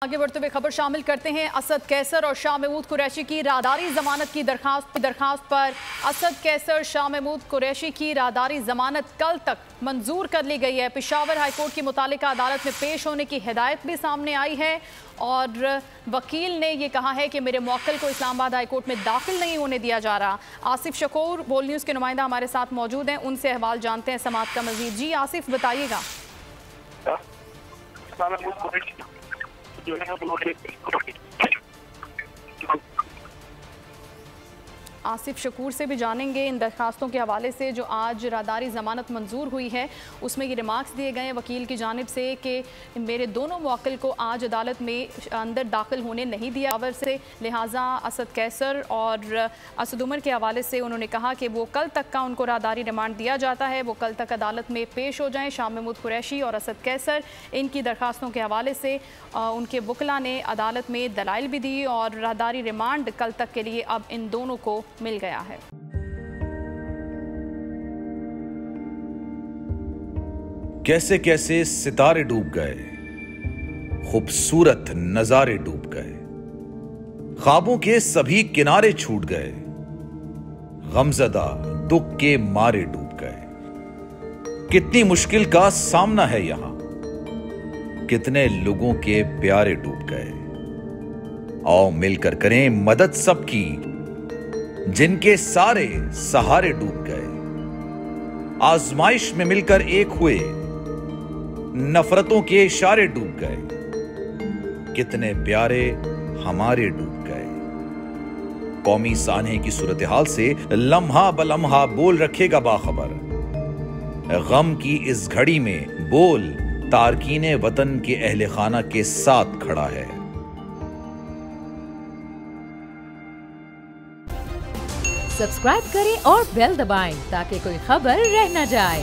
आगे बढ़ते हुए खबर शामिल करते हैं। असद कैसर और शाह महमूद कुरैशी की राहदारी जमानत की दरखास्त पर असद कैसर शाह महमूद कुरैशी की राहदारी जमानत कल तक मंजूर कर ली गई है। पेशावर हाईकोर्ट की मुतालिका अदालत में पेश होने की हिदायत भी सामने आई है और वकील ने ये कहा है कि मेरे मौक्किल को इस्लामाबाद हाईकोर्ट में दाखिल नहीं होने दिया जा रहा। आसिफ शकूर बोल न्यूज़ के नुमाइंदा हमारे साथ मौजूद हैं, उनसे अहवाल जानते हैं समाअत का मजीद। जी आसिफ बताइएगा। आसिफ शकूर से भी जानेंगे इन दरखास्तों के हवाले से जो आज राहदारी ज़मानत मंजूर हुई है उसमें ये रिमार्क्स दिए गए हैं वकील की जानिब से कि मेरे दोनों मौक्किल को आज अदालत में अंदर दाखिल होने नहीं दिया खबर से, लिहाजा असद कैसर और असद उमर के हवाले से उन्होंने कहा कि वो कल तक का उनको राहदारी रिमांड दिया जाता है, वो कल तक अदालत में पेश हो जाएँ। शाह महमूद कुरैशी और असद कैसर इनकी दरखास्तों के हवाले से उनके वकला ने अदालत में दलाइल भी दी और राहदारी रिमांड कल तक के लिए अब इन दोनों को मिल गया है। कैसे कैसे सितारे डूब गए, खूबसूरत नजारे डूब गए, ख्वाबों के सभी किनारे छूट गए, गमजदा दुख के मारे डूब गए। कितनी मुश्किल का सामना है यहां, कितने लोगों के प्यारे डूब गए। आओ मिलकर करें मदद सबकी, जिनके सारे सहारे डूब गए। आजमाइश में मिलकर एक हुए, नफरतों के इशारे डूब गए। कितने प्यारे हमारे डूब गए। कौमी सानहे की सूरत हाल से लम्हा बलम्हा बोल रखेगा बाखबर। गम की इस घड़ी में बोल तारकीने वतन के अहले खाना के साथ खड़ा है। सब्सक्राइब करें और बेल दबाएं ताकि कोई खबर रह न जाए।